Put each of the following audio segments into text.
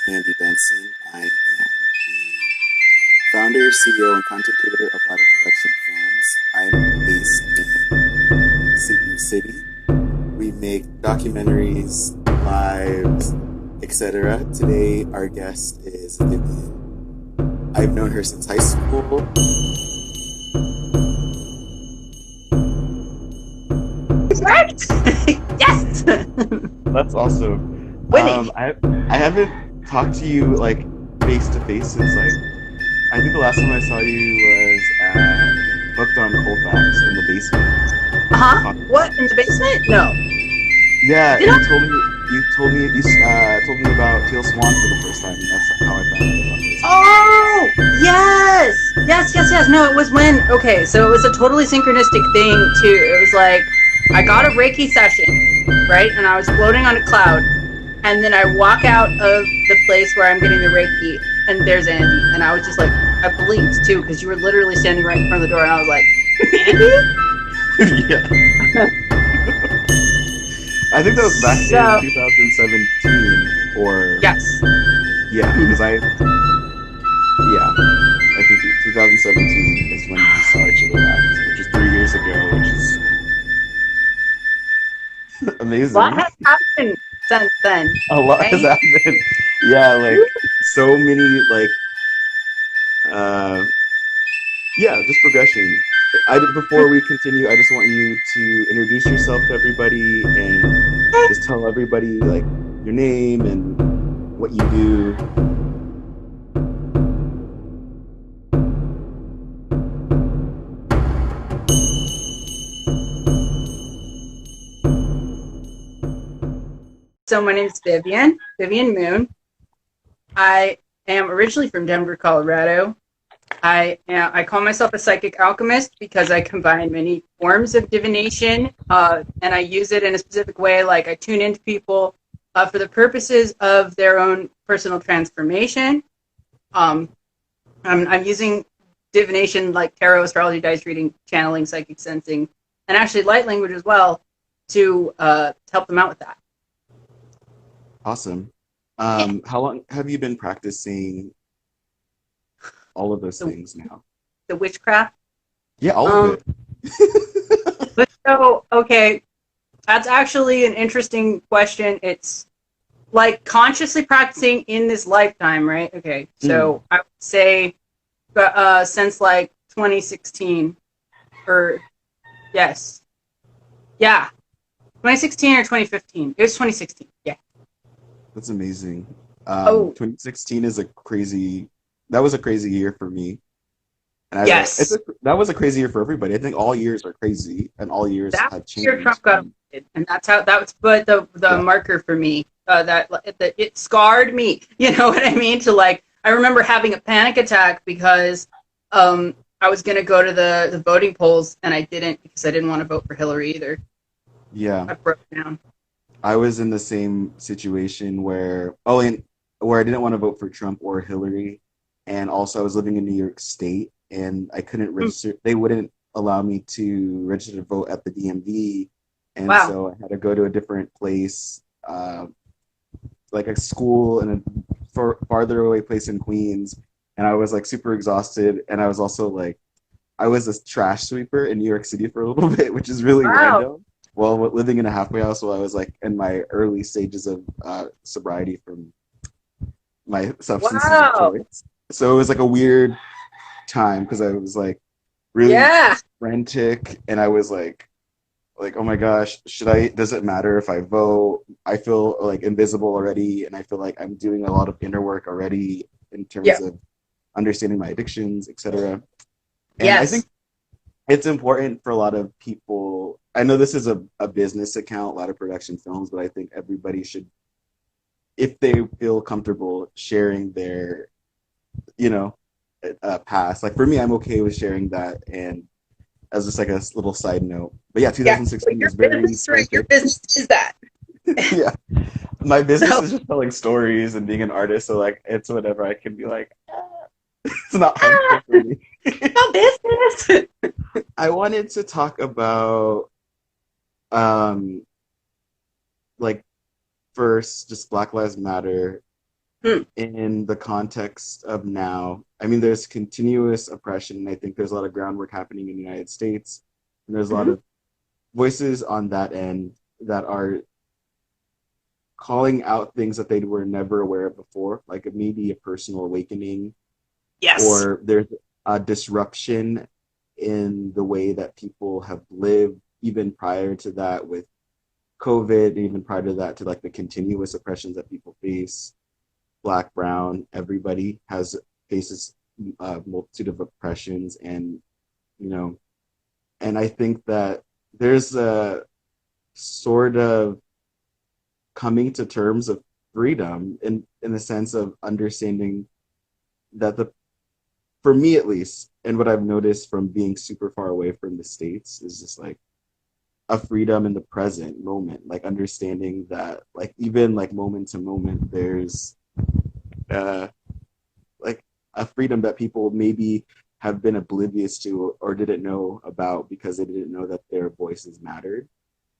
Andy Benson. I am the founder, CEO, and content creator of Ladder Production Films. I'm based in Cebu City. We make documentaries, lives, etc. Today, our guest is Vivien. I've known her since high school. Correct. Yes. That's awesome. Winning. I haven't talked to you like face to face since like I think the last time I saw you was at Booked on Colfax in the basement. What, in the basement? No. Yeah, Did and I? you told me about Teal Swan for the first time, and that's how I found out about this. Oh, yes. Yes, yes, yes. No, it was when, okay, so it was a totally synchronistic thing, too. It was like, I got a Reiki session, right? And I was floating on a cloud. And then I walk out of the place where I'm getting the Reiki, and there's Andy. And I was just like, I blinked, too, because you were literally standing right in front of the door. And I was like, Andy? Yeah, I think that was back in So, 2017, or yes. yeah, because yeah, I think 2017 is when we saw each other last, which is 3 years ago, which is What amazing. has happened since then? A lot has Right? happened. Yeah, like so many like uh yeah, just progression. Before we continue, I just want you to introduce yourself to everybody and just tell everybody like your name and what you do. So my name is Vivien Moon. I am originally from Denver, Colorado. I call myself a psychic alchemist because I combine many forms of divination, and I use it in a specific way. Like I tune into people for the purposes of their own personal transformation. Um, I'm using divination like tarot, astrology, dice reading, channeling, psychic sensing, and actually light language as well to help them out with that. Awesome. Yeah. How long have you been practicing all of those The, things now? the witchcraft. Yeah, all of Um, it. but so okay, that's actually an interesting question. It's like consciously practicing in this lifetime, right? Okay, Mm. so I would say since like 2016, or yes, yeah, 2016 or 2015. It was 2016. Yeah. That's amazing. Oh, 2016 is a crazy. That was a crazy year for me, and yes. that was a crazy year for everybody. I think all years are crazy, and all years That have year changed. Trump got elected, and that's how that was. But the Yeah, marker for me that it scarred me. You know what I mean? To like, I remember having a panic attack because I was gonna go to the voting polls and I didn't because I didn't want to vote for Hillary either. yeah. I broke down. I was in the same situation where and where I didn't want to vote for Trump or Hillary, and also I was living in New York State, and I couldn't Mm, register. They wouldn't allow me to register to vote at the DMV, and wow. so I had to go to a different place, like a school in a farther away place in Queens, and I was like super exhausted, and I was also like I was a trash sweeper in New York City for a little bit, which is really Wow. random. While living in a halfway house, while I was like in my early stages of sobriety from my substances of Wow. choice, so it was like a weird time because I was like really Yeah. frantic, and I was like oh my gosh, should I? Does it matter if I vote? I feel like invisible already, and I feel like I'm doing a lot of inner work already in Yeah. terms of understanding my addictions, etc. And I think Yes. it's important for a lot of people. I know this is a business account, a lot of production films, but I think everybody should, if they feel comfortable sharing their, you know, past. Like for me, I'm okay with sharing that, and as just like a little side note. But yeah, Yeah. But 2016 your was very business, right? Your frantic. business is that. Yeah, my business So, is just telling stories and being an artist, so like it's whatever I can be like. It's not ah, harmful for me. no business. I wanted to talk about um like first just Black Lives Matter Hmm. in the context of now. I mean, there's continuous oppression, and I think there's a lot of groundwork happening in the United States, and there's a lot Hmm. of voices on that end that are calling out things that they were never aware of before, like maybe a personal awakening, Yes. or there's a disruption in the way that people have lived even prior to that with COVID, even prior to that to like the continuous oppressions that people face. Black, brown, everybody has faces a multitude of oppressions, and you know, and I think that there's a sort of coming to terms of freedom in the sense of understanding that the for me at least, and what I've noticed from being super far away from the States is just like a freedom in the present moment, like understanding that like even like moment to moment there's uh like a freedom that people maybe have been oblivious to or didn't know about because they didn't know that their voices mattered,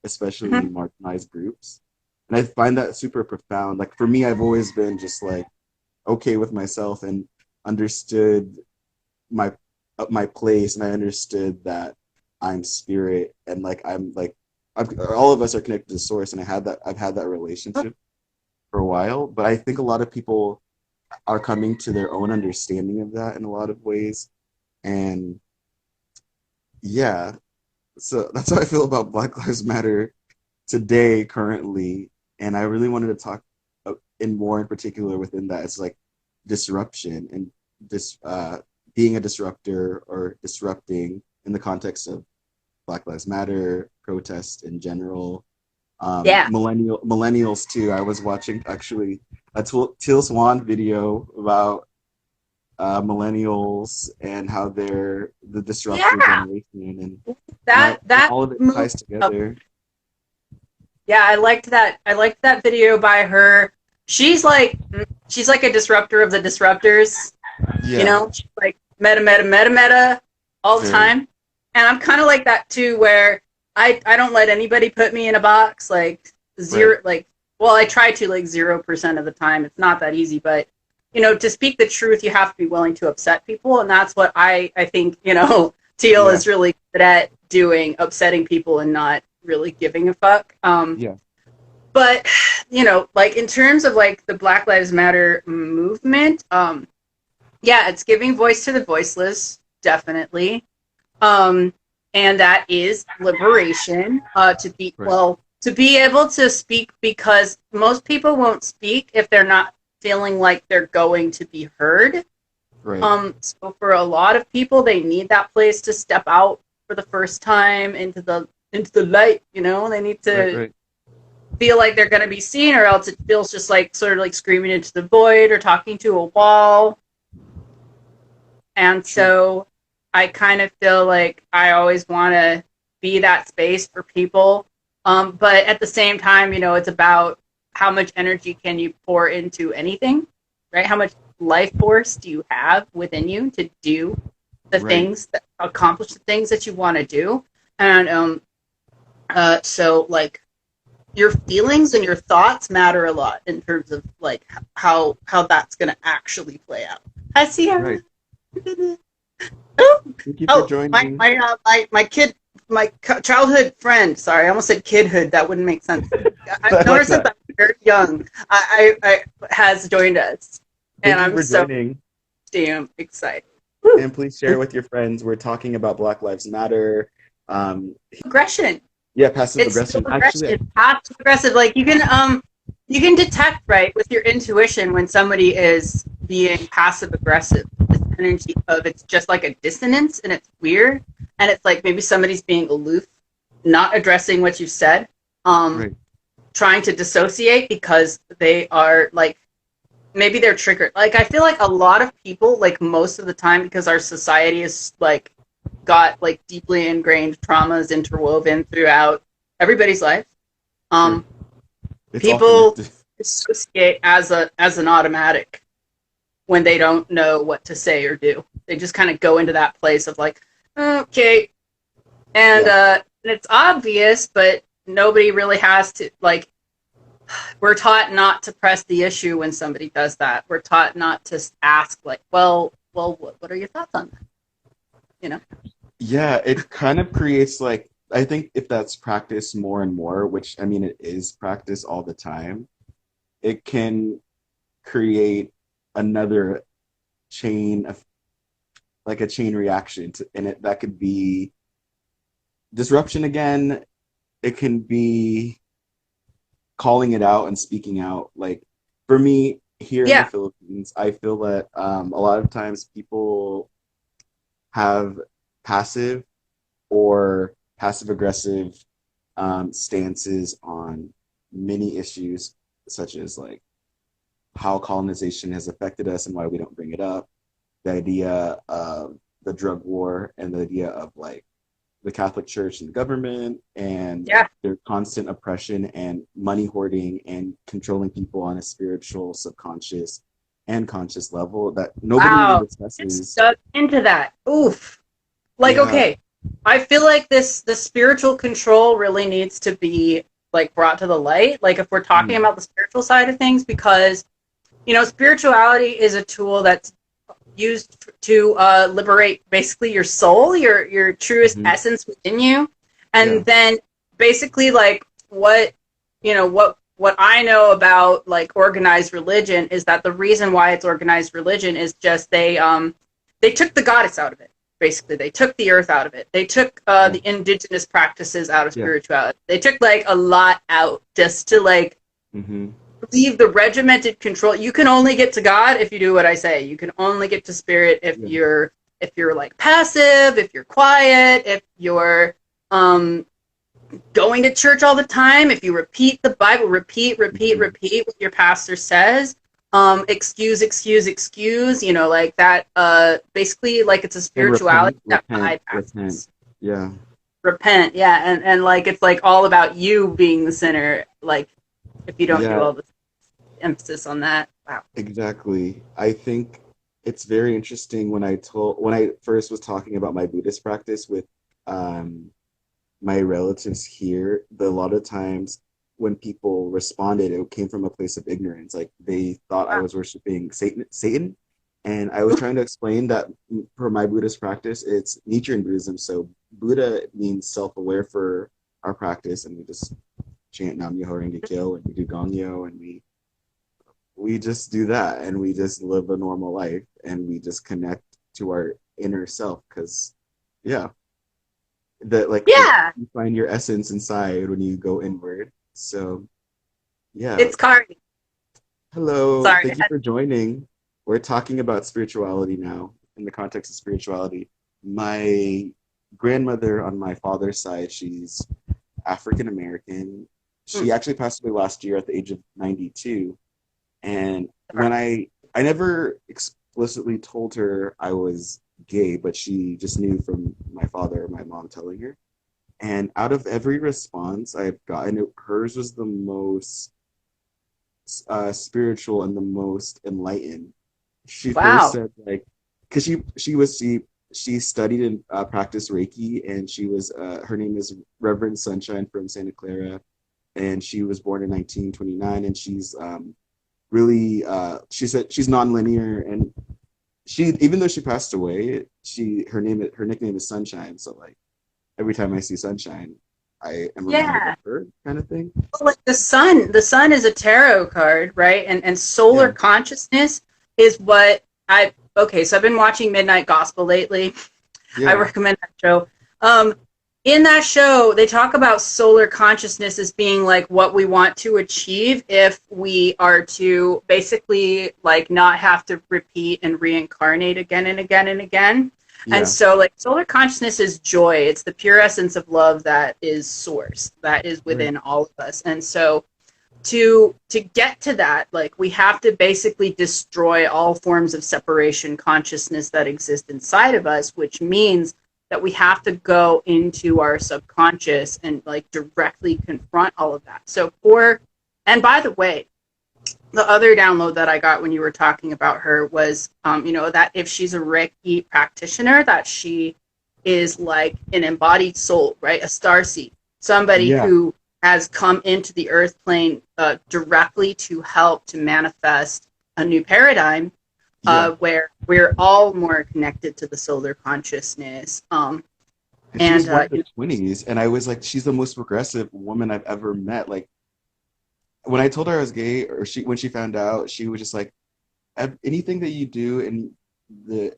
especially Hmm. marginalized groups. And I find that super profound. Like for me, I've always been just like okay with myself and understood my my place, and I understood that I'm spirit, and like all of us are connected to source, and I've had that relationship for a while. But I think a lot of people are coming to their own understanding of that in a lot of ways, and yeah, so that's how I feel about Black Lives Matter today currently. And I really wanted to talk in more in particular within that. It's like disruption and being a disruptor or disrupting in the context of Black Lives Matter protests in general. Yeah. Millennials too. I was watching actually a Teal Swan video about millennials and how they're the disruptor Yeah. generation, That and that all of it movie. ties together. Yeah, I liked that. I liked that video by her. She's like a disruptor of the disruptors. You Yeah, know, she's like meta, meta, meta, meta all the very time. And I'm kind of like that too, where I don't let anybody put me in a box. Like right. zero, like well, I try to like 0% of the time. It's not that easy, but you know, to speak the truth, you have to be willing to upset people, and that's what I think you know Teal Yeah, is really good at doing, upsetting people and not really giving a fuck. yeah, But you know, like in terms of like the Black Lives Matter movement, yeah, it's giving voice to the voiceless, definitely. Um, and that is liberation. right, To be able to speak, because most people won't speak if they're not feeling like they're going to be heard. right, So for a lot of people, they need that place to step out for the first time into the light. You know, they need right, to right. feel like they're going to be seen, or else it feels just like sort of like screaming into the void or talking to a wall. And True. so I kind of feel like I always want to be that space for people. But at the same time, you know, it's about how much energy can you pour into anything, right? How much life force do you have within you to do the Right. things that accomplish the things that you want to do? And so like your feelings and your thoughts matter a lot in terms of like how that's going to actually play out. Hi, Sierra. Right. Thank you for Oh, joining. my kid, my childhood friend. Sorry, I almost said kidhood. That wouldn't make sense. I I know her like since that. I'm very young. I has joined us, and Thank you I'm for so joining. damn excited. Woo. And please share with your friends. We're talking about Black Lives Matter. Um, Aggression. yeah, passive It's still aggression. Actually, aggression. Passive aggressive. Like you can detect right with your intuition when somebody is being passive aggressive. This energy of it's just like a dissonance, and it's weird, and it's like maybe somebody's being aloof, not addressing what you said, um, right. trying to dissociate because they are like maybe they're triggered. Like I feel like a lot of people, like most of the time, because our society is like got like deeply ingrained traumas interwoven throughout everybody's life. Sure. Um, It's all People connected. associate as an automatic when they don't know what to say or do. They just kind of go into that place of like, okay, Yeah. and it's obvious, but nobody really has to like. we're taught not to press the issue when somebody does that. We're taught not to ask, like, well, what are your thoughts on that? You know? Yeah, it kind of creates like, I think if that's practiced more and more, which I mean it is practiced all the time, it can create another chain of like a chain reaction to, and it that could be disruption again. It can be calling it out and speaking out. Like for me here in the Yeah. Philippines, I feel that a lot of times people have passive or passive aggressive stances on many issues, such as like how colonization has affected us and why we don't bring it up, the idea of the drug war, and the idea of like the Catholic Church and the government and Yeah. their constant oppression and money hoarding and controlling people on a spiritual, subconscious, and conscious level that nobody really Wow. It's discusses. stuck into that. Oof. Like, Yeah. okay, I feel like the spiritual control really needs to be like brought to the light. Like if we're talking Mm. about the spiritual side of things, because spirituality is a tool that's used to liberate basically your soul, your truest Hmm. essence within you, and Yeah. then basically like what I know about like organized religion is that the reason why it's organized religion is just they took the goddess out of it. Basically, they took the earth out of it. They took Yeah. the indigenous practices out of Yeah. spirituality. They took like a lot out just to like Hmm. leave the regimented control. You can only get to God if you do what I say. You can only get to spirit Yeah. if you're like passive, if you're quiet, if you're um going to church all the time, if you repeat the Bible, Hmm. repeat what your pastor says. Excuse, like that basically like it's a And spirituality that repent. bypasses Yeah. repent, yeah, and like it's like all about you being the sinner, like if you don't do Yeah, all the emphasis on that. Wow. exactly. I think it's very interesting when I first was talking about my Buddhist practice with um my relatives here, a lot of times when people responded, it came from a place of ignorance. Like they thought I Wow. was worshiping Satan. And I was trying to explain that for my Buddhist practice, it's Nichiren Buddhism. So Buddha means self-aware for our practice, and we just chant Nam Myoho Renge Kyo, and we do Gongyo, and we just do that, and we just live a normal life, and we just connect to our inner self. Because, yeah, that like Yeah, you find your essence inside when you go inward. So yeah. it's Cardi. Hello, Sorry. thank you for joining. We're talking about spirituality now in the context of spirituality. My grandmother on my father's side, she's African American. Hmm. She actually passed away last year at the age of 92. And when I never explicitly told her I was gay, but she just knew from my father or my mom telling her. And out of every response I've gotten, hers was the most spiritual and the most enlightened. She first Wow. said like, because she studied and practiced Reiki, and she was her name is Reverend Sunshine from Santa Clara, and she was born in 1929, and she's really she said she's nonlinear, and she even though she passed away, her nickname is Sunshine. So like every time I see Sunshine, I am reminded of Yeah. her, kind of thing. Well, like the sun is a tarot card, right? And solar Yeah, consciousness is what I okay, so I've been watching Midnight Gospel lately. I yeah, recommend that show. Um, in that show, they talk about solar consciousness as being like what we want to achieve if we are to basically like not have to repeat and reincarnate again and again and again. And yeah, so like solar consciousness is joy. It's the pure essence of love that is source, that is right, within all of us. And so to get to that, like we have to basically destroy all forms of separation consciousness that exist inside of us, which means that we have to go into our subconscious and like directly confront all of that. So for and by the way, the other download that I got when you were talking about her was that if she's a Reiki practitioner, that she is like an embodied soul, right? A starseed, somebody yeah, who has come into the earth plane directly to help to manifest a new paradigm Yeah. where we're all more connected to the solar consciousness. And she was And born in the 20s, and I was like, she's the most progressive woman I've ever met. Like when I told her I was gay, or she when she found out, she was just like, anything that you do the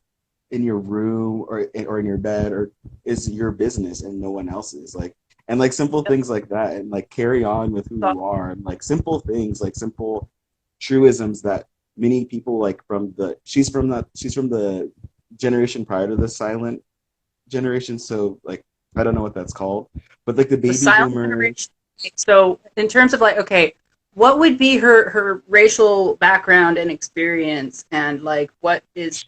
in your room or in your bed or is your business and no one else's. Like and like simple things like that, and like carry on with who you are, and like simple things, like simple truisms that many people like from the she's from the generation prior to the silent generation, so like I don't know what that's called, but like the the baby silent boomers. generation. So, in terms of like, okay, what would be her racial background and experience, and like, what is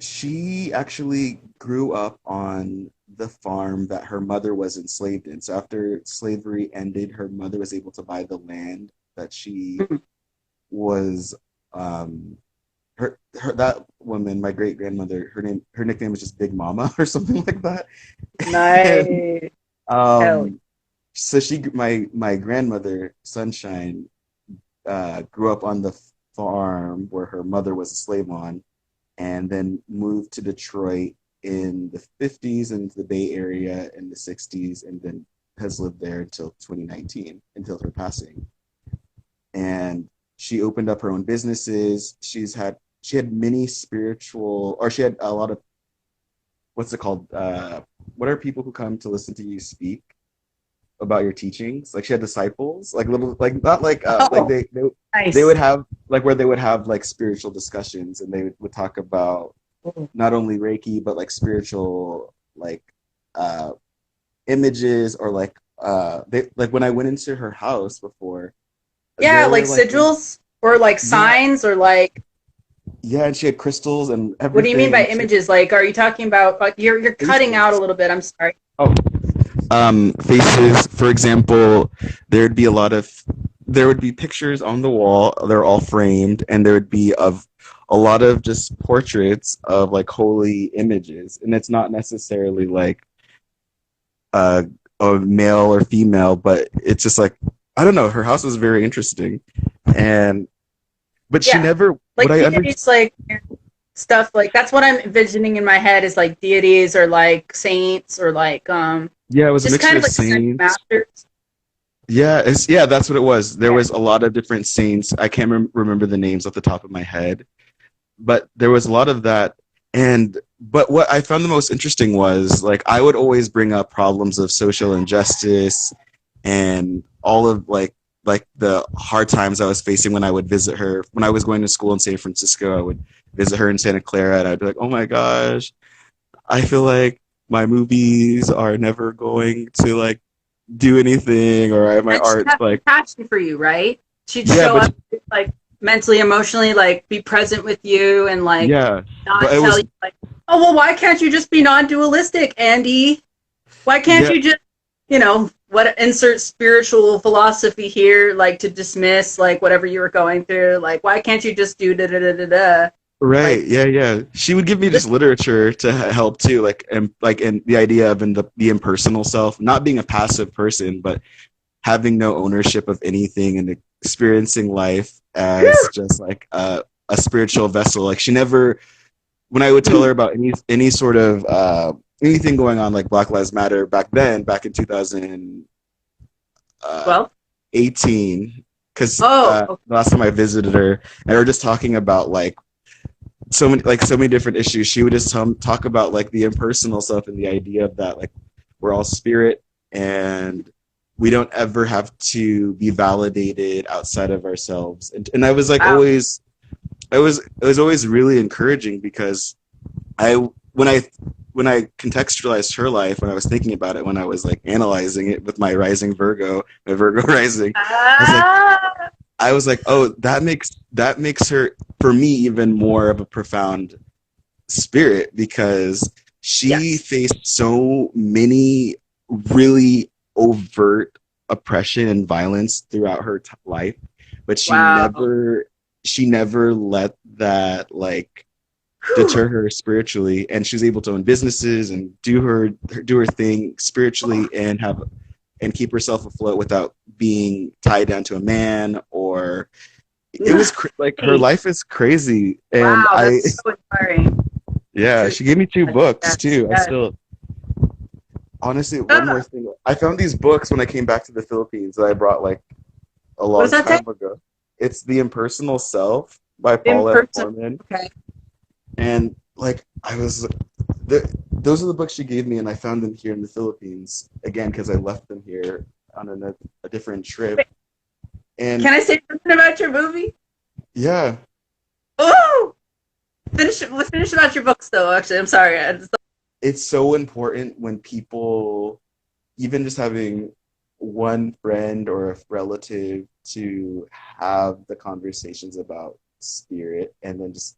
She actually grew up on the farm that her mother was enslaved in. So after slavery ended, her mother was able to buy the land that she was her that woman, my great grandmother, her nickname was just Big Mama or something like that. And nice? Hell, so my grandmother Sunshine grew up on the farm where her mother was a slave on, and then moved to Detroit in the 50s and the Bay Area in the 60s, and then has lived there until 2019, until her passing. And she opened up her own businesses. She had many spiritual, or she had a lot of, what's it called? What are people who come to listen to you speak about your teachings? Like she had disciples, like little, like not like oh, they nice. would have like where they would have like spiritual discussions, and they would talk about not only Reiki but like spiritual like uh images, or like they like when I went into her house before, Yeah, there like were like sigils or like yeah, signs or like. yeah, and she had crystals and What do you mean everything, by and she had images? Like, are you talking about? Like, you're cutting out a faces. little bit. I'm sorry. Oh, faces. For example, there'd be a lot of there would be pictures on the wall. They're all framed, and there would be of a lot of just portraits of like holy images, and it's not necessarily like uh, a male or female, but it's just like I don't know. Her house was very interesting, and but she Yeah, never. What like I under deities, like stuff like that's what I'm envisioning in my head is like deities or like saints or like Yeah, it was a just mixture kind of of like ascended saints. masters. Yeah, that's what it was. There Yeah. was a lot of different saints. I can't remember the names off the top of my head, but there was a lot of that. And but what I found the most interesting was like I would always bring up problems of social injustice and all of like the hard times I was facing when I would visit her when I was going to school in San Francisco. I would visit her in Santa Clara, and I'd be like, "Oh my gosh, I feel like my movies are never going to like do anything, or my And she'd art's have like compassion for you, right? She'd yeah, show but up like mentally, emotionally, like be present with you and like yeah, but not it tell was you like, oh well, why can't you just be non-dualistic, Andy? Why can't yeah, you just, what insert spiritual philosophy here, like to dismiss like whatever you were going through? Like, why can't you just do da da da da da? right, Like, yeah. She would give me just listen, literature to help too, like in the idea of in the impersonal self, not being a passive person, but having no ownership of anything and experiencing life as just like a spiritual vessel. Like she never, when I would tell her about any sort of anything going on, like Black Lives Matter back then, back in 2018, well, because oh, okay. the last time I visited her, and we were just talking about so many different issues. She would just talk about like the impersonal stuff and the idea of that like we're all spirit, and we don't ever have to be validated outside of ourselves. And I was like Wow. always, it was always really encouraging, because I when I when I contextualized her life, when I was thinking about it, when I was like analyzing it with my rising Virgo, my Virgo rising, I was like, Ah, oh, that makes her for me even more of a profound spirit, because she yes. faced so many really overt oppression and violence throughout her life, but Wow. she never let that like Whew. deter her spiritually, and she was able to own businesses and do her thing spiritually and have and keep herself afloat without being tied down to a man, or it was like her life is crazy. And Wow, I, that's so inspiring. yeah, she gave me two books Yes, too. I yes. still, honestly, one more Ah, thing. I found these books when I came back to the Philippines that I brought like a what does long that say? time ago. It's The Impersonal Self by In Paul F. person. Mormon. Okay. And like I was, those are the books she gave me, and I found them here in the Philippines again because I left them here on a different trip. Wait, And can I say something about your movie? yeah, Oh, let's finish about your books, though. Actually, I'm sorry. it's so important when people, even just having one friend or a relative to have the conversations about spirit, and then just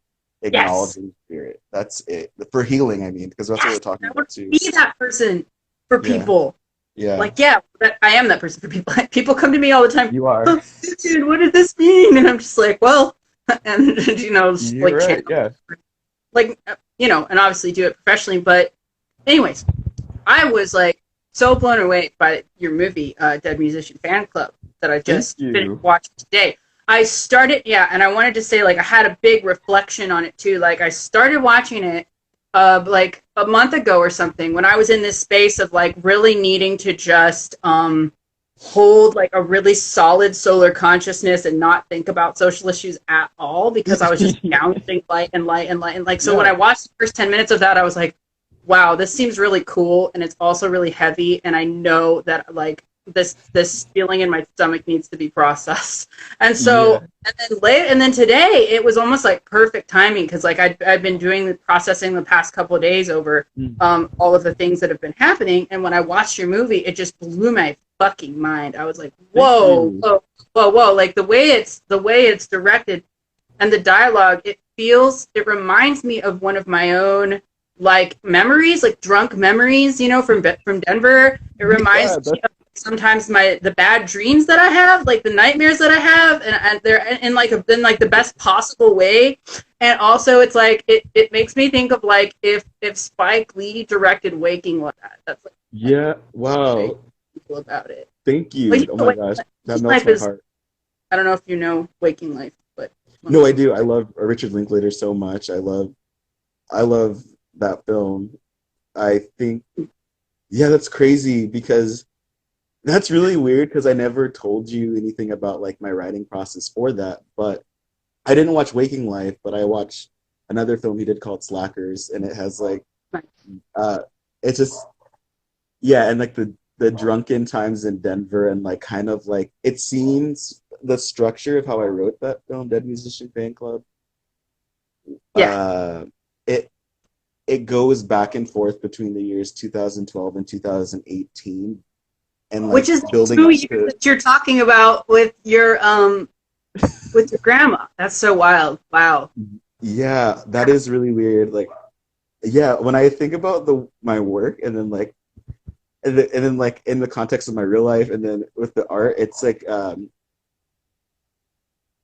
Yes, acknowledging spirit. That's it. For healing, I mean, because that's what we're yes. talking I about want too. to be that person for Yeah, people. yeah, Like, yeah, I am that person for people. People come to me all the time. you are. Oh, dude, what does this mean? And I'm just like, well, and just You're like right. channel, Yeah. like and obviously do it professionally. But anyways, I was like so blown away by your movie, Dead Musician Fan Club, that I Thank just finished you. watching today. I started, yeah, and I wanted to say, like, I had a big reflection on it too. Like, I started watching it, like a month ago or something, when I was in this space of like really needing to just hold like a really solid solar consciousness and not think about social issues at all, because I was just bouncing light and light and light and like, so when Yeah. I watched the first 10 minutes of that, I was like, wow, this seems really cool, and it's also really heavy, and I know that like this feeling in my stomach needs to be processed. And Yeah. so and then today it was almost like perfect timing, because like I've been doing the processing the past couple of days over Mm. all of the things that have been happening, and when I watched your movie, it just blew my fucking mind. I was like, Thank whoa, you. whoa, whoa, whoa! Like the way it's directed and the dialogue, it reminds me of one of my own like memories, like drunk memories, from Denver. It Yeah, reminds me that's of sometimes the bad dreams that I have, like the nightmares that I have, and they're in like the best possible way. And also, it's like it makes me think of like if Spike Lee directed Waking Life. That's like yeah. very Wow. cool about it. Thank But you. Oh my gosh. That Waking melts Life my is, heart. I don't know if you know Waking Life, but one of No, my I do. I favorite. love Richard Linklater so much. I love that film. I think yeah, that's crazy because that's really weird because I never told you anything about like my writing process for that. But I didn't watch Waking Life, but I watched another film he did called Slackers, and it has like uh it's just yeah, and like the drunken times in Denver, and like kind of like it seems the structure of how I wrote that film, Dead Musician Fan Club, Yeah, uh it it goes back and forth between the years 2012 and 2018, and which like is the building two up years to that you're talking about with your grandma. That's so wild. Wow. yeah, that is really weird. Like yeah, when I think about the my work, and then like and then like in the context of my real life, and then with the art, it's like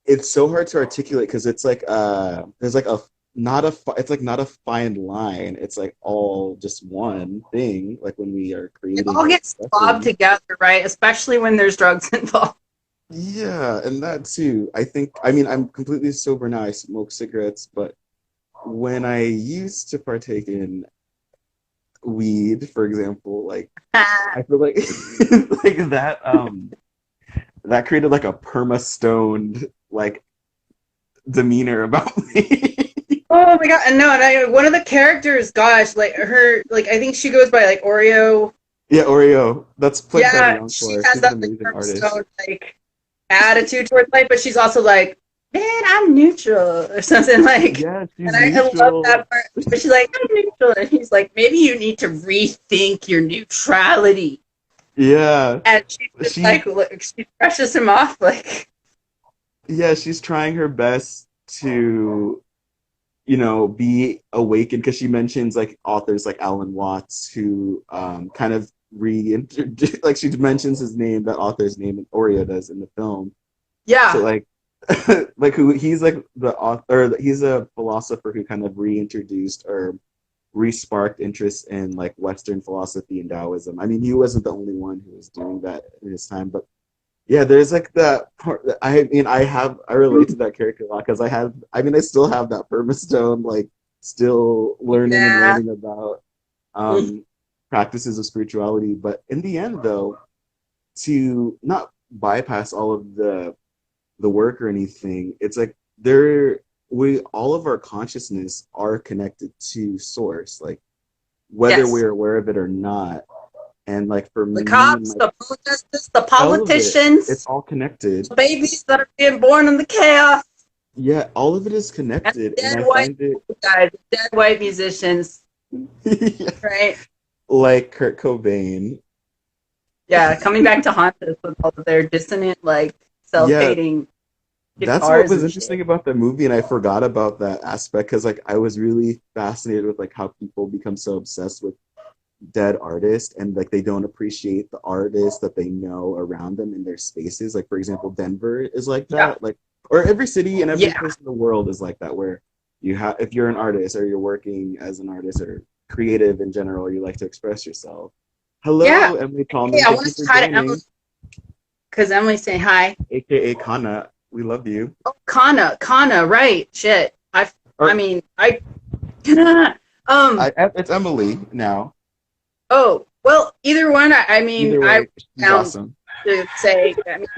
it's so hard to articulate because it's like there's like a not a it's like not a fine line. It's like all just one thing, like when we are It creating all or gets slobbed expressing. together, right? Especially when there's drugs involved. Yeah, and that too. I think, I mean, I'm completely sober now. I smoke cigarettes, but when I used to partake in weed, for example, like I feel like like that created like a perma stoned like demeanor about me. Oh my god! And no, and one of the characters, gosh, like her, like I think she goes by like Oreo. Yeah, Oreo. That's played by Yeah, Leon she Flores. has She's an that like amazing artist. stone like attitude towards life, but she's also like, man, I'm neutral or something like. Yeah, And she's I love neutral. that part. But she's like, I'm neutral, and he's like, maybe you need to rethink your neutrality. Yeah. And she's just She like, look, she brushes him off like, yeah, she's trying her best to be awakened because she mentions like authors like Alan Watts who kind of reintroduce like she mentions his name, that author's name, and Oreo does in the film. So yeah, like like who he's like the author, he's a philosopher who kind of reintroduced or re-sparked interest in like Western philosophy and Taoism. I mean, he wasn't the only one who was doing that in his time, but yeah, there's like that part. I mean, I relate to that character a lot because I still have that perma stone, like still learning and Yeah. learning about um, practices of spirituality. But in the end, though, to not bypass all of the work or anything, it's like we all of our consciousness are connected to source, like whether Yes. we're aware of it or not. And like for The me and cops, my the protesters, the all of it, it's politicians, all connected. the babies that are being born in the chaos, Yeah, all of it is and connected, the and dead I white find it guys, the dead white musicians, yeah, right? like Kurt Cobain. Yeah, coming back to haunt us with all of their dissonant, like Yeah, self-hating that's what guitars was and interesting shit. about the movie, and I forgot about that aspect because like I was really fascinated with like how people become so obsessed with dead artists and like they don't appreciate the artists that they know around them in their spaces. Like for example, Denver is like Yeah, that, like or every city and every yeah, place in the world is like that, where you have if you're an artist or you're working as an artist or creative in general, you like to express yourself. yeah. Hello, Emily Hey, Tallman. I Thank want you to for say hi to Emily joining, because Emily's saying hi. aka Kana. We love you. Oh, Kana, right? Shit. I Or mean, I, um, it's Emily now. oh, well, either one. I mean, Either I way, she's down awesome. to say, I mean,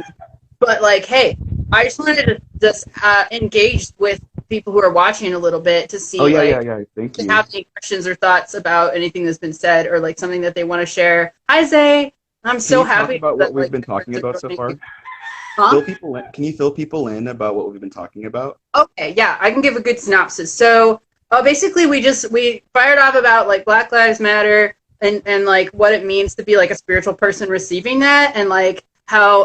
but like, hey, I just wanted to just engage with people who are watching a little bit to Oh see yeah, yeah, like yeah. Thank they you. have any questions or thoughts about anything that's been said or like something that they want to share. Hi, Zay. I'm Can so you talk happy about what that we've like been you talking guys about are so joining. far? Huh? Fill people in. Can you fill people in about what we've been talking about? Okay, yeah, I can give a good synopsis. So basically, we fired off about like Black Lives Matter and like what it means to be like a spiritual person receiving that, and like how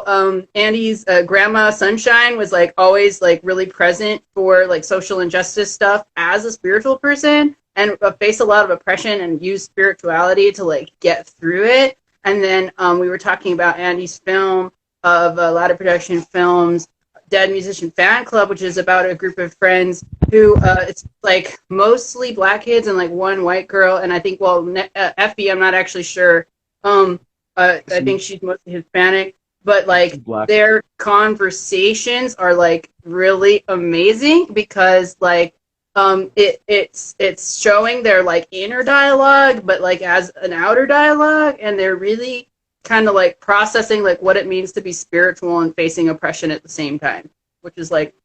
Andy's grandma Sunshine was like always like really present for like social injustice stuff as a spiritual person, and faced a lot of oppression and used spirituality to like get through it. And then we were talking about Andy's film of Ladder Production Films Dead Musician Fan Club, which is about a group of friends who it's like mostly black kids and like one white girl, and I think FB, I'm not actually sure. I She, think she's mostly Hispanic, but she's like black. their conversations are like really amazing because like it's showing their like inner dialogue, but like as an outer dialogue, and they're really kind of like processing like what it means to be spiritual and facing oppression at the same time, which is like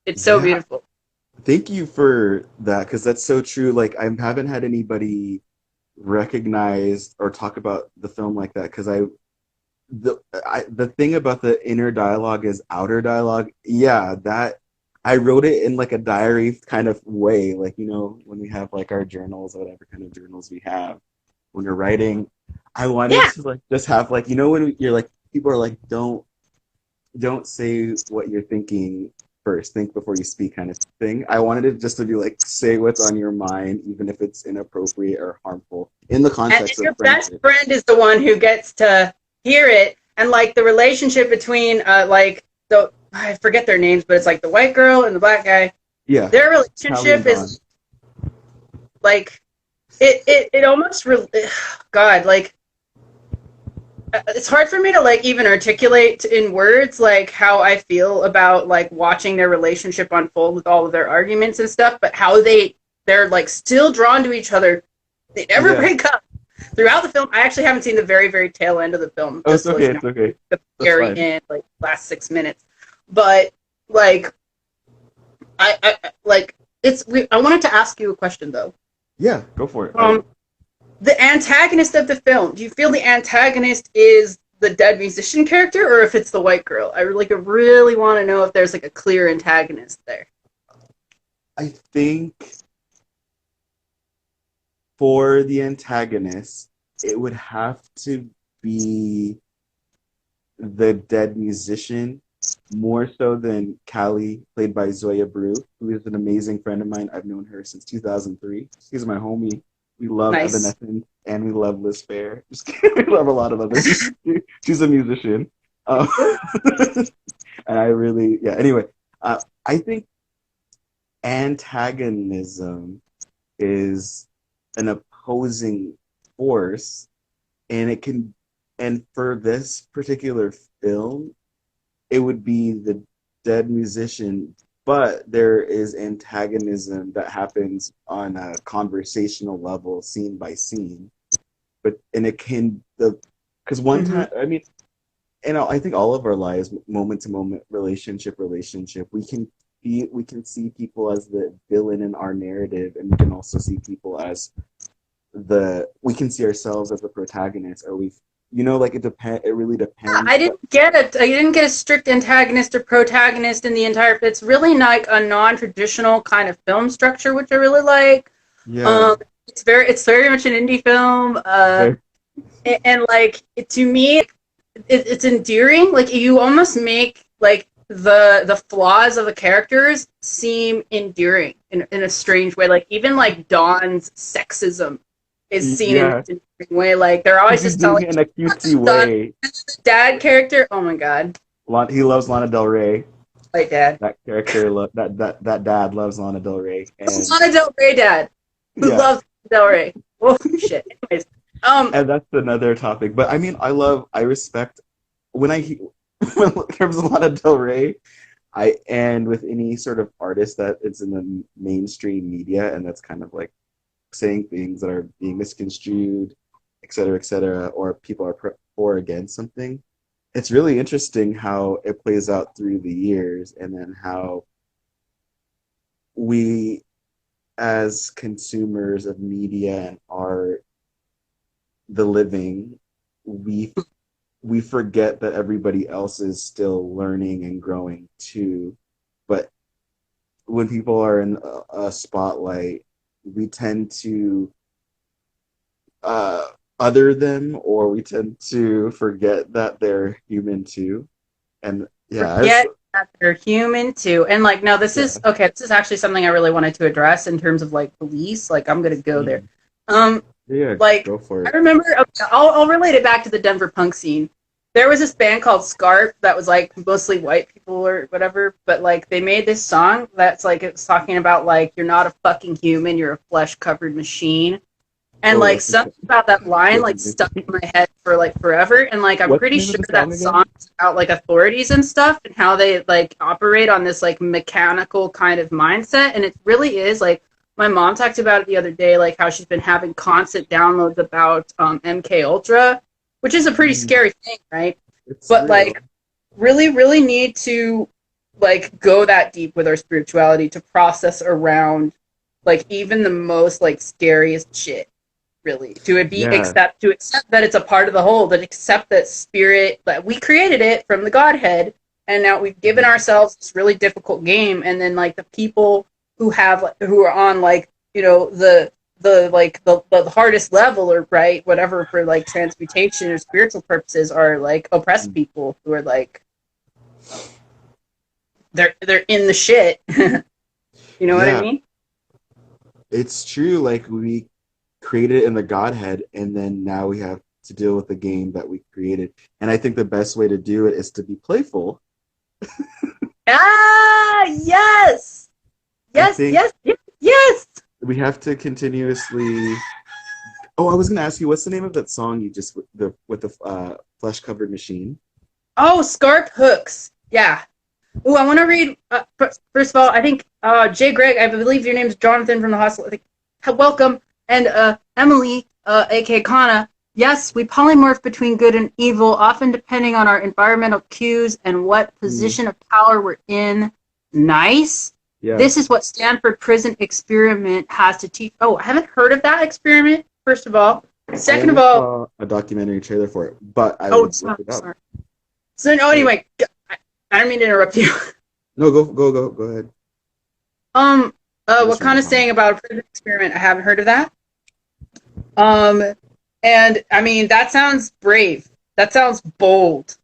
it's so Yeah, beautiful. thank you for that because that's so true. Like I haven't had anybody recognize or talk about the film like that because the thing about the inner dialogue is outer dialogue. Yeah, that I wrote it in like a diary kind of way, like when we have like our journals or whatever kind of journals we have when you're writing. I wanted Yeah, to like just have like when you're like people are like don't say what you're thinking first, think before you speak kind of thing. I wanted it just to be like say what's on your mind even if it's inappropriate or harmful in the and context of your best friendship. friend is the one who gets to hear it, and like the relationship between like the I forget their names, but it's like the white girl and the black guy. Yeah, Their Callie and relationship Don. is like it almost God, like it's hard for me to like even articulate in words like how I feel about like watching their relationship unfold with all of their arguments and stuff, but how they're like still drawn to each other. They never Yeah. break up throughout the film. I actually haven't seen the very very tail end of the film, Oh, it's just to let okay. you know, It's okay. the That's very fine. end, like last 6 minutes. But like like I wanted to ask you a question though. Yeah, go for it. Um, the antagonist of the film, do you feel the antagonist is the dead musician character or if it's the white girl? I really want to know if there's like a clear antagonist there. I think for the antagonist, it would have to be the dead musician more so than Callie, played by Zoya Brew, who is an amazing friend of mine. I've known her since 2003. She's my homie. We love Nice. Evanescence and we love Liz Fair. We love a lot of other people. She's a musician. Um, and I really, yeah. Anyway, I think antagonism is an opposing force, and for this particular film, it would be the dead musician, but there is antagonism that happens on a conversational level, scene by scene. And it can because one Mm-hmm. time, I mean, I think all of our lives, moment to moment, relationship, we can see people as the villain in our narrative, and we can also see people as we can see ourselves as the protagonist, or like it really depends. I didn't get it. I didn't get a strict antagonist or protagonist in the entire. It's really like a non-traditional kind of film structure, which I really like. Yeah, Um, it's very much an indie film. very, And like to me, it's endearing. Like you almost make like the flaws of the characters seem endearing in a strange way. Like even like Dawn's sexism is seen in yeah. an endearing way. Like they're always He's just doing telling it in a cutesy Dawn's way. dad character. Oh my god, He loves Lana Del Rey. like dad. That character, that dad loves Lana Del Rey, and Lana Del Rey dad who yeah, loves Del Rey. Oh shit. Anyways, and that's another topic. But I mean, I respect when when in terms of Lana Del Rey, and with any sort of artist that is in the mainstream media, and that's kind of like saying things that are being misconstrued, et cetera, or people are for or against something. It's really interesting how it plays out through the years, and then how we, as consumers of media and art, the living, we we forget that everybody else is still learning and growing too. But when people are in a spotlight, we tend to uh, other them, or we tend to forget that they're human too. And yeah, forget that they're human too. And like, no, this yeah, is okay. This is actually something I really wanted to address in terms of like police. Like, I'm gonna go there. mm, Um, yeah, like go for I it. remember. Okay, I'll relate it back to the Denver punk scene. There was this band called Scarf that was like mostly white people or whatever, but like they made this song that's like it's talking about like you're not a fucking human, you're a flesh covered machine. And Oh, like that's something about that line like stuck in my head for like forever. And like I'm what's the pretty name of sure the song that again? song is about like authorities and stuff and how they like operate on this like mechanical kind of mindset. And it really is like my mom talked about it the other day, like how she's been having constant downloads about MK Ultra, which is a pretty Mm, scary thing, right? it's But real. like really, really need to like go that deep with our spirituality to process around like even the most like scariest shit, really, to it be Yeah. accept that it's a part of the whole, that accept that spirit, that we created it from the godhead, and now we've given Mhm. ourselves this really difficult game, and then like the people who are on like the hardest level, or right whatever, for like transmutation or spiritual purposes, are like oppressed people who are like they're in the shit. You know what I Yeah, mean? it's true. Like we created it in the Godhead, and then now we have to deal with the game that we created. And I think the best way to do it is to be playful. Ah, yes, I yes, think yes, yes, yes. we have to continuously. Oh, I was going to ask you, what's the name of that song you just with the flesh covered machine? Oh, Scarp Hooks. Yeah. Oh, I want to read. First of all, I think Jay Greg, I believe your name is Jonathan from the hospital. I think, welcome. And Emily, aka Kana. Yes, we polymorph between good and evil, often depending on our environmental cues and what Mm, position of power we're in. Nice. yeah, This is what Stanford Prison Experiment has to teach. Oh, I haven't heard of that experiment, first of all. I Second of only all, saw a documentary trailer for it, but I oh, would look sorry, it up. sorry. So, no, But anyway, I don't mean to interrupt you. no, go ahead. Um, I was what trying to kind of comment. saying about a prison experiment? I haven't heard of that. Um, and I mean, that sounds brave. That sounds bold.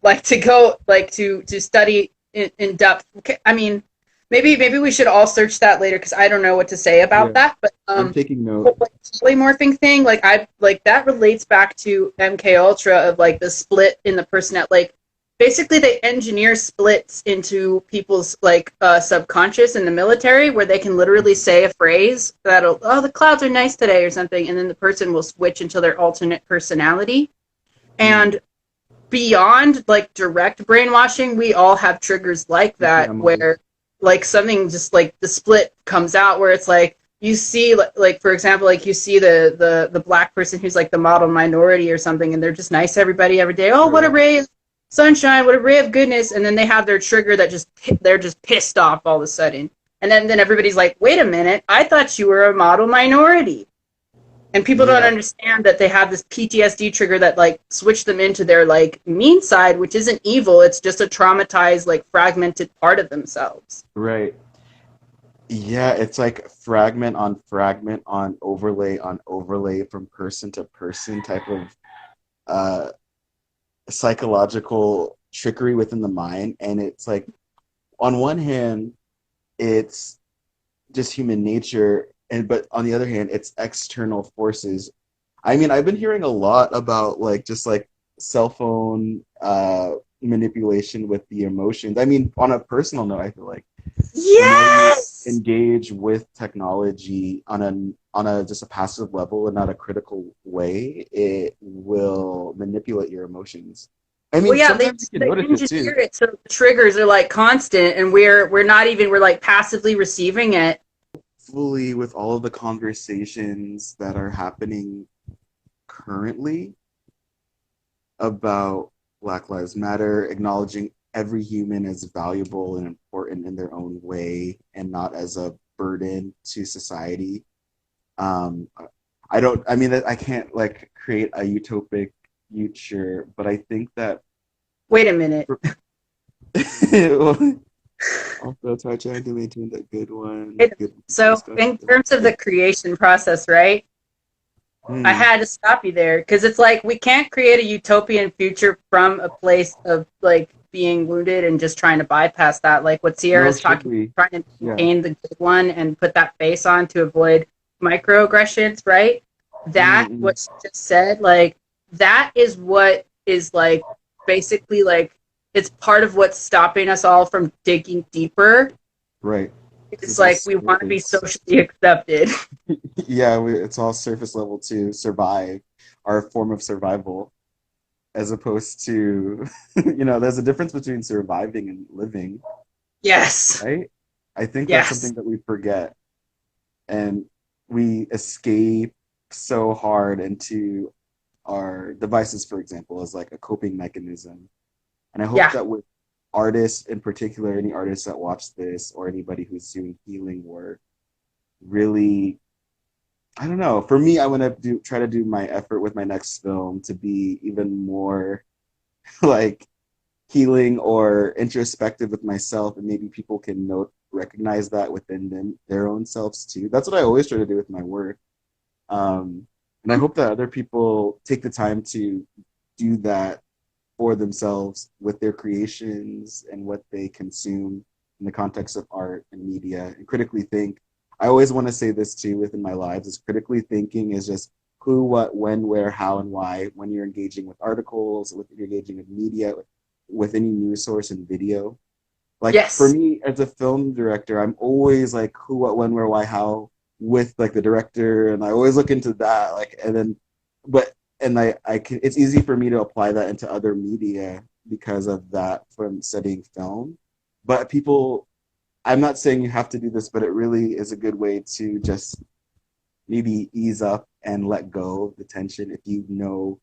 Like to go, like to study in depth. Okay, I mean, maybe we should all search that later because I don't know what to say about Yeah, that. But I'm taking whole, note. like, polymorphing thing, like I like that relates back to MK Ultra of like the split in the person at like. basically they engineer splits into people's like subconscious in the military where they can literally say a phrase that'll, oh, the clouds are nice today or something, and then the person will switch into their alternate personality. Mm. And beyond like direct brainwashing, we all have triggers like that Family. where like something just like the split comes out where it's like you see like for example like you see the black person who's like the model minority or something, and they're just nice to everybody every day. Oh, what a Right. ray of sunshine, what a ray of goodness, and then they have their trigger that just they're just pissed off all of a sudden, and then everybody's like, wait a minute, I thought you were a model minority. And people don't Yeah. understand that they have this PTSD trigger that like switched them into their like mean side, which isn't evil. It's just a traumatized, like fragmented part of themselves. Right. Yeah, it's like fragment on overlay from person to person type of uh psychological trickery within the mind. And it's like on one hand, it's just human nature, and but on the other hand, it's external forces. I mean, I've been hearing a lot about like just like cell phone manipulation with the emotions. I mean, on a personal note, I feel like the more you Yes. engage with technology on a just a passive level and not a critical way, it will manipulate your emotions. I Well, mean, yeah, sometimes you can they notice it too. engineer it so the triggers are like constant, and we're not even we're like passively receiving it. Fully with all of the conversations that are happening currently about Black Lives Matter, acknowledging every human as valuable and important in their own way and not as a burden to society. Um, I don't, I mean, I can't like create a utopic future, but I think that Wait a minute. also try trying to maintain that good one, It, good so discussion. in terms of the creation process, right? I Hmm. had to stop you there because it's like we can't create a utopian future from a place of like being wounded and just trying to bypass that. Like what Nor Sierra's should talking, we. trying to Yeah. maintain the good one and put that face on to avoid microaggressions, right? That Mm-mm. what she just said, like that is what is like basically like it's part of what's stopping us all from digging deeper. Right. Because It's it's all like we want to be surface. socially accepted. Yeah, it's all surface level to survive, our form of survival, as opposed to, there's a difference between surviving and living, Yes. right? I think that's Yes. something that we forget, and we escape so hard into our devices, for example, as like a coping mechanism. And I hope Yeah. that with artists in particular, any artists that watch this or anybody who's doing healing work, really, I don't know. For me, I want to try to do my effort with my next film to be even more like healing or introspective with myself, and maybe people can recognize that within their own selves too. That's what I always try to do with my work, and I hope that other people take the time to do that for themselves with their creations and what they consume in the context of art and media, and critically think. I always want to say this too within my lives is critically thinking is just who, what, when, where, how, and why when you're engaging with articles, with you're engaging with media, with any news source and video. Like for Yes. me as a film director, I'm always like who, what, when, where, why, how with like the director, and I always look into that. Like and then, but and I can. It's easy for me to apply that into other media because of that from studying film. But people, I'm not saying you have to do this, but it really is a good way to just maybe ease up and let go of the tension if you know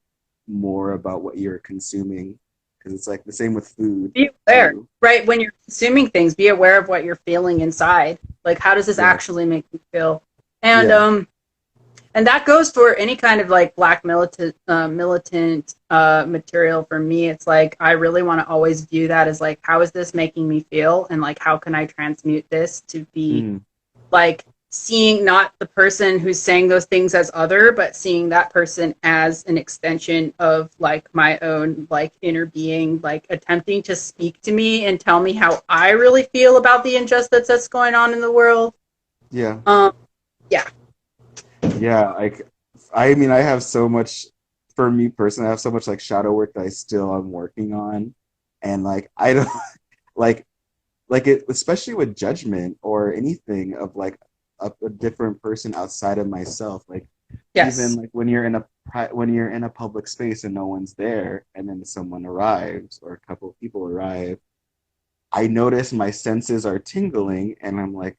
more about what you're consuming. Because it's like the same with food Be aware, too. right? When you're consuming things, be aware of what you're feeling inside. Like, how does this Yeah. actually make me feel? And Yeah. and that goes for any kind of like black militant material. For me, it's like I really want to always view that as like, how is this making me feel, and like how can I transmute this to be Mm, like seeing not the person who's saying those things as other, but seeing that person as an extension of like my own like inner being, like attempting to speak to me and tell me how I really feel about the injustice that's going on in the world. yeah. um yeah. Yeah. I mean, I have so much, for me personally, I have so much like shadow work that I still am working on. And like I don't like like it, especially with judgment or anything of like a different person outside of myself. Like even Yes. like when you're in a when you're in a public space and no one's there, and then someone arrives or a couple of people arrive, I notice my senses are tingling, and I'm like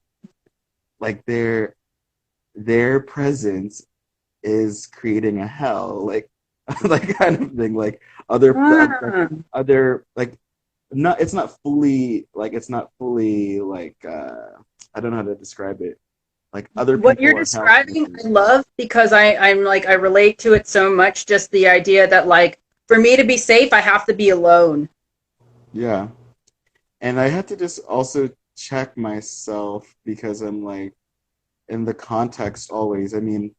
their presence is creating a hell, like kind of thing, like Ah. other like not it's not fully like I don't know how to describe it. Like other What you're people are hell describing, I forces. love because I'm like, I relate to it so much. Just the idea that, like, for me to be safe, I have to be alone. Yeah. And I had to just also check myself because I'm like in the context always. I mean,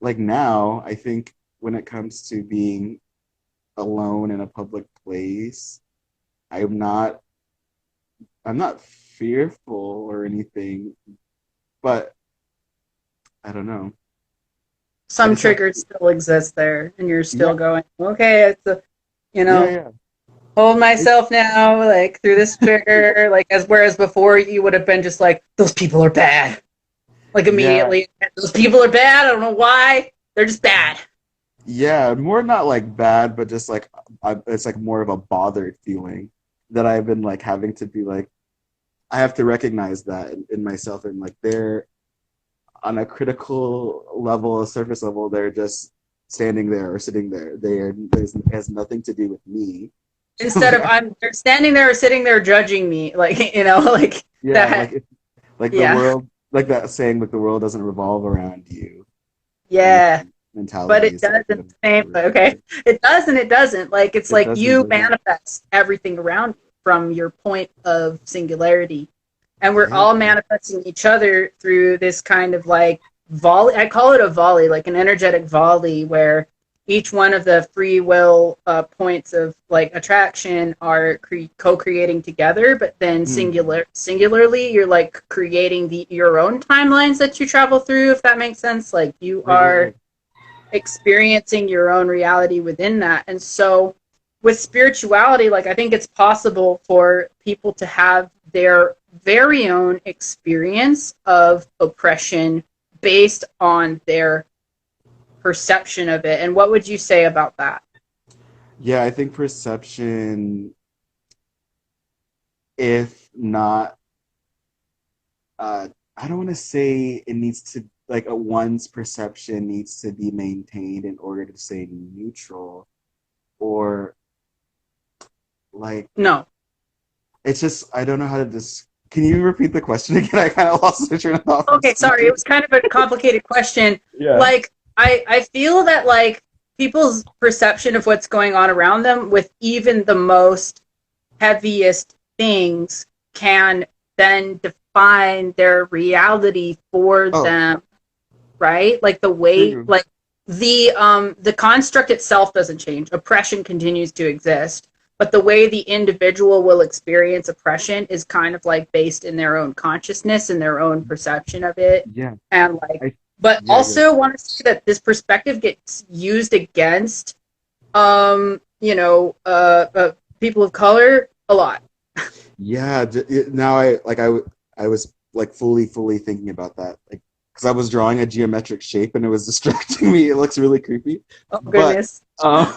like now, I think when it comes to being alone in a public place, I'm not I'm not fearful or anything, but I don't know. I Some just have triggers still exist there, and you're yeah, still going, okay, it's a, you yeah, know, yeah. hold It, myself now, like through this trigger, like as whereas before you would have been just like, those people are bad, like yeah, immediately, those people are bad. I don't know why, they're just bad. yeah, more not like bad, but just like it's like more of a bothered feeling that I've been like having to be like I have to recognize that in myself and like they're on a critical level, a surface level, they're just standing there or sitting there. There's it has nothing to do with me. Instead of Like, I'm they're standing there or sitting there judging me, like like yeah, that. like the Yeah, world, like that saying, like the world doesn't revolve around you, kind of yeah. But mentality it is like does a in bit of the same, a but okay. It does and it doesn't. Like it's it like doesn't you doesn't manifest everything around you from your point of singularity. And we're yeah all manifesting each other through this kind of like volley. I call it a volley, like an energetic volley, where each one of the free will points of like attraction are co-creating together, but then mm, singularly, you're like creating your own timelines that you travel through. If that makes sense, like you are right. experiencing your own reality within that. And so with spirituality, like I think it's possible for people to have their very own experience of oppression based on their perception of it. And what would you say about that? Yeah, I think perception, if not I don't want to say it needs to like a one's perception needs to be maintained in order to stay neutral or like No. it's just I don't know how to can you repeat the question again? I kind of lost my train of thought from Okay, sorry, it speaking. was kind of a complicated question. Yeah. Like I feel that like people's perception of what's going on around them with even the most heaviest things can then define their reality for Oh, them, right? Like the way true. like the construct itself doesn't change. Oppression continues to exist, but the way the individual will experience oppression is kind of like based in their own consciousness and their own perception of it. Yeah. And like I but yeah, yeah. also want to say that this perspective gets used against people of color a lot. Yeah, now I was like fully thinking about that. Like because I was drawing a geometric shape and it was distracting me. It looks really creepy. Oh But goodness. um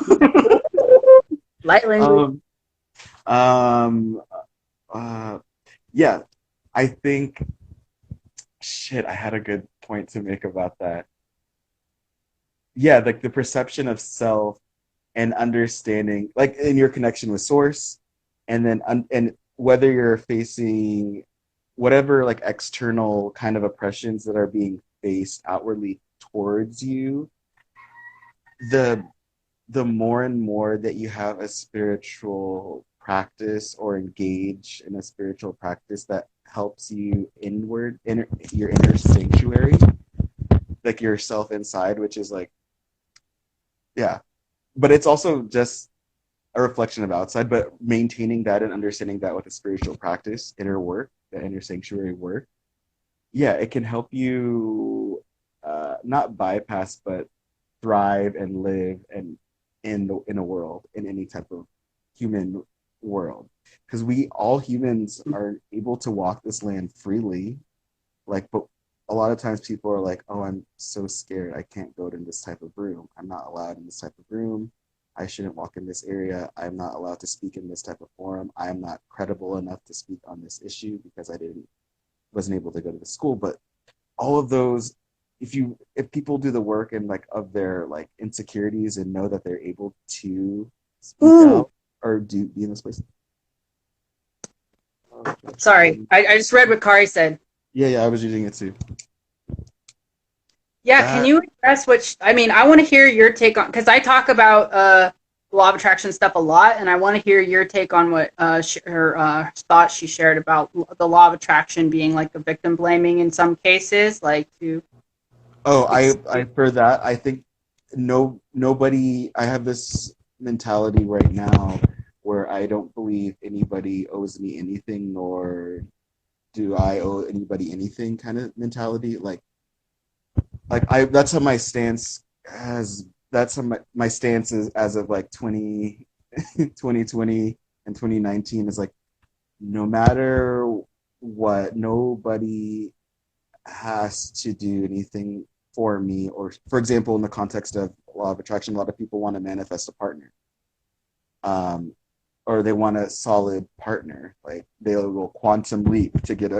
Light language. um Um, uh, yeah, I think shit. I had a good point to make about that. Yeah, like the perception of self and understanding, like in your connection with source, and then and whether you're facing whatever like external kind of oppressions that are being faced outwardly towards you, the more and more that you have a spiritual practice or engage in a spiritual practice that helps you your inner sanctuary, like yourself inside, which is like, yeah. But it's also just a reflection of outside, but maintaining that and understanding that with a spiritual practice, inner work, the inner sanctuary work, yeah, it can help you not bypass, but thrive and live and in a world in any type of human because we all humans are able to walk this land freely, like, but a lot of times people are like, oh, I'm so scared, I can't go to this type of room, I'm not allowed in this type of room, I shouldn't walk in this area, I'm not allowed to speak in this type of forum, I am not credible enough to speak on this issue because I wasn't able to go to the school. But all of those, if people do the work and like of their like insecurities and know that they're able to speak out or be in this place. Sorry, I just read what Kari said. Yeah, I was using it too. Yeah, can you address I want to hear your take on, because I talk about law of attraction stuff a lot, and I want to hear your take on what her thoughts she shared about the law of attraction being like the victim blaming in some cases, like to. Oh, I for that, I think nobody, I have this mentality right now where I don't believe anybody owes me anything, nor do I owe anybody anything kind of mentality. Like that's how my stance that's how my stance is as of like 2020 and 2019 is like, no matter what, nobody has to do anything for me. Or for example, in the context of law of attraction, a lot of people want to manifest a partner, or they want a solid partner, like they'll go quantum leap to get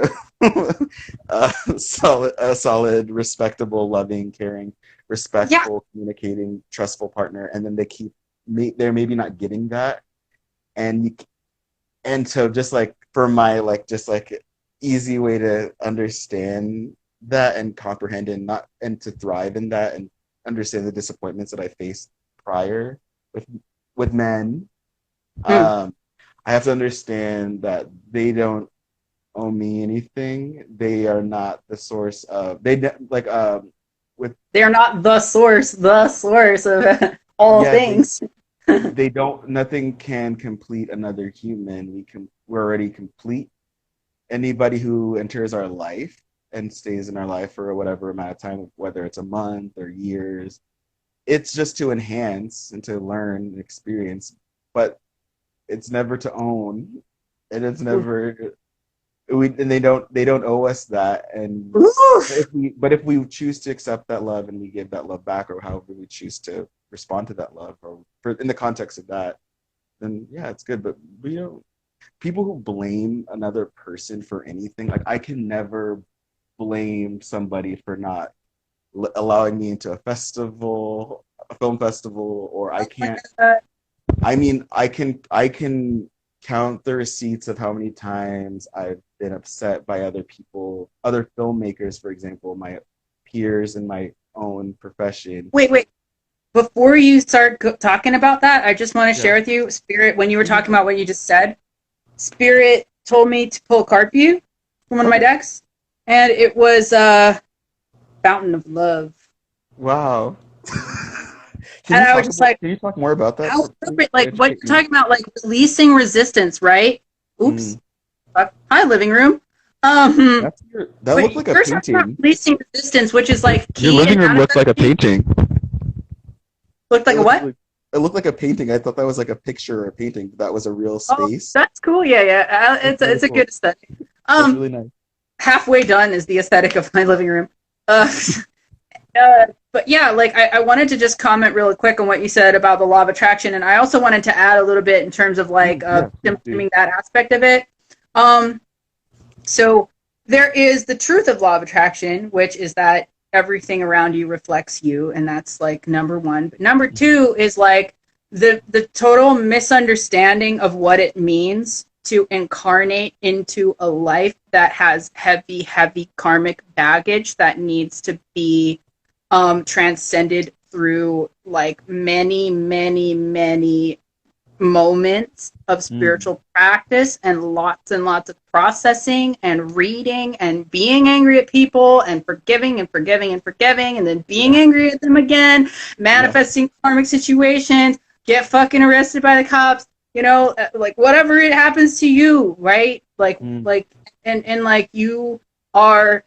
a solid, respectable, loving, caring, respectful, communicating, trustful partner, and then they're maybe not getting that, and so just like for my like just like easy way to understand that and comprehend and to thrive in that and understand the disappointments that I faced prior with men. I have to understand that they don't owe me anything. They are not the source of they're not the source of all things. They don't. Nothing can complete another human. We're already complete. Anybody who enters our life and stays in our life for whatever amount of time, whether it's a month or years, it's just to enhance and to learn and experience. But it's never to own, and it's never. And they don't owe us that. And if we choose to accept that love and we give that love back, or however we choose to respond to that love, or in the context of that, then yeah, it's good. But we don't. People who blame another person for anything, like I can never blame somebody for not allowing me into a film festival, or I can't. I mean, I can count the receipts of how many times I've been upset by other people, other filmmakers, for example, my peers in my own profession. Wait. Before you start talking about that, I just want to share with you, Spirit, when you were talking about what you just said, Spirit told me to pull a card for you from one of my decks, and it was Fountain of Love. Wow. I was just like, can you talk more about that? How appropriate, like what you're talking about, like releasing resistance, right? Oops. Hi, living room. That looked like a painting. Releasing resistance, which is like your living room looked like a painting. Looked like a what? It looked like a painting. I thought that was like a picture or a painting, but that was a real space. Oh, that's cool. Yeah. It's a good aesthetic. It's really nice. Halfway done is the aesthetic of my living room. But yeah, like I wanted to just comment really quick on what you said about the law of attraction, and I also wanted to add a little bit in terms of like implementing that aspect of it. So there is the truth of law of attraction, which is that everything around you reflects you, and that's like number one. But number two is like the total misunderstanding of what it means to incarnate into a life that has heavy karmic baggage that needs to be transcended through like many moments of spiritual practice and lots of processing and reading and being angry at people and forgiving and then being angry at them again, manifesting karmic situations, get fucking arrested by the cops, like whatever it happens to you, right? Like like you are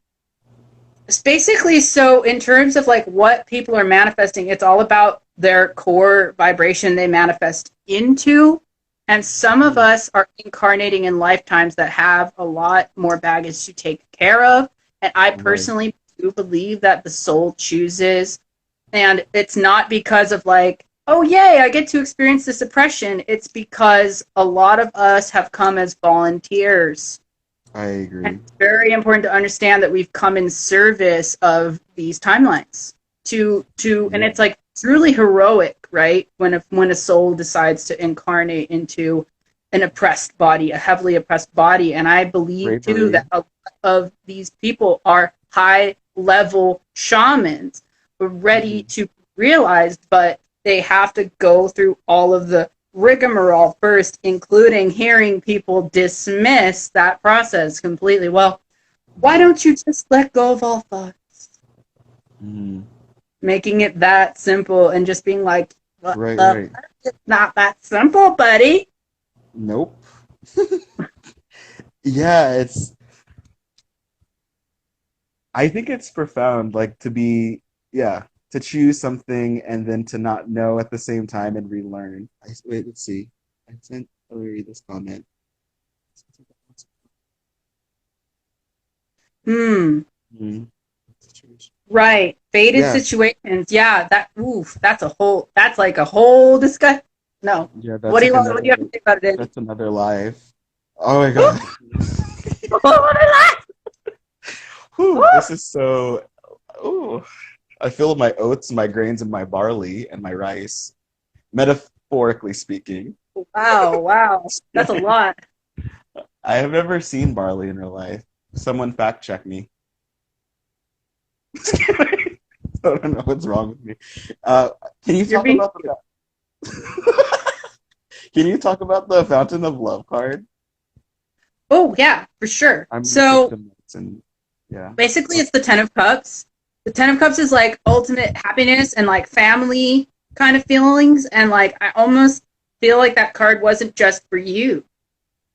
basically, so in terms of like what people are manifesting, it's all about their core vibration they manifest into. And some of us are incarnating in lifetimes that have a lot more baggage to take care of. And I Right. personally do believe that the soul chooses. And it's not because of like, oh, yay, I get to experience this oppression. It's because a lot of us have come as volunteers. I And agree. it's very important to understand that we've come in service of these timelines and Yeah. it's like truly heroic, right? When a soul decides to incarnate into an oppressed body, a heavily oppressed body. And I believe too that Bravery. a lot of these people are high level shamans ready Mhm. to be realized, but they have to go through all of the rigmarole first, including hearing people dismiss that process completely. Well, why Right. don't you just let go of all thoughts? Mhm. Making it that simple and just being like, what Right, the right. fuck? It's not that simple, buddy. Nope. Yeah, I think it's profound, like to be, yeah, to choose something and then to not know at the same time and relearn. Wait, let's see. I sent, let me read this comment. Hmm. Hmm. Right. Faded Yeah, situations. Yeah, that's like a whole discussion. No. yeah, What that's do you like want what do you have another, to say about it, Eddie? that's another life. Oh my God. Whew, this is so, ooh. I feel my oats, my grains, and my barley and my rice, metaphorically speaking. Wow, wow. That's a lot. I have never seen barley in real life. Someone fact check me. I don't know what's wrong with me. Uh, can you You're talk being about the Can you talk about the Fountain of Love card? Oh, yeah, for sure. I'm gonna take So some notes and yeah. basically it's the 10 of cups. The 10 of cups is like ultimate happiness and like family kind of feelings, and like I almost feel like that card wasn't just for you.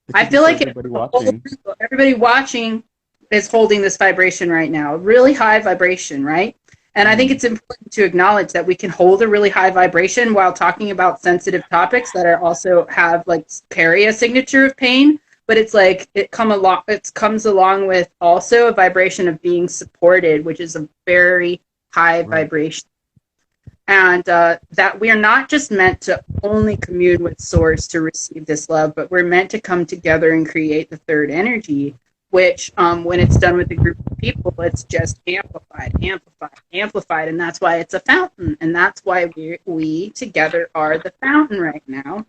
It I could be feel for like it, everybody the whole watching. group, everybody watching is holding this vibration right now, a really high vibration, right? And I think Hmm. it's important to acknowledge that we can hold a really high vibration while talking about sensitive topics that are also have like carry a signature of pain. But it's like it comes along with also a vibration of being supported, which is a very high Right. vibration. And that we are not just meant to only commune with source to receive this love, but we're meant to come together and create the third energy, which when it's done with a group of people, it's just amplified, amplified, amplified. And that's why it's a fountain, and that's why we together are the fountain right now,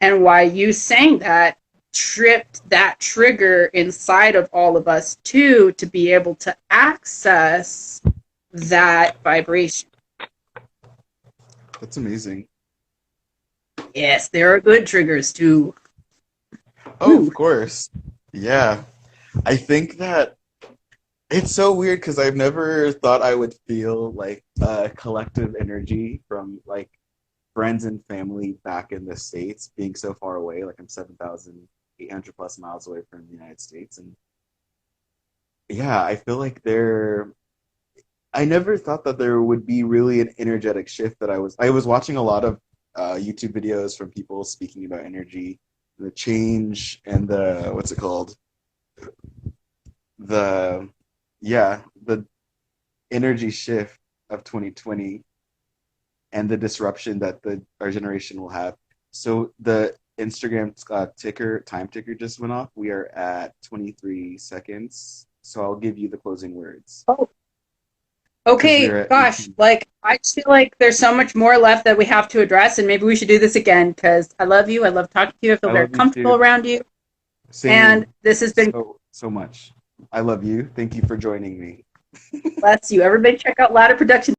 and why you saying that tripped that trigger inside of all of us too, to be able to access that vibration. That's amazing. Yes, there are good triggers too. Oh, Ooh. of course. Yeah. I think that it's so weird because I've never thought I would feel like a collective energy from like friends and family back in the States being so far away. Like I'm 7,800 plus miles away from the United States. And yeah, I feel like I never thought that there would be really an energetic shift I was watching a lot of YouTube videos from people speaking about energy, the change and what's it called? The, yeah, the energy shift of 2020 and the disruption that our generation will have. So the Instagram time ticker just went off. We are at 23 seconds. So I'll give you the closing words Oh, because we okay, are at gosh, 18. like I just feel like there's so much more left that we have to address, and maybe we should do this again because I love you. I love talking to you. I feel I very love you comfortable too. around you, and Same, this has been so much. I love you. Thank you for joining me. bless you. Everybody, check out Ladder Productions.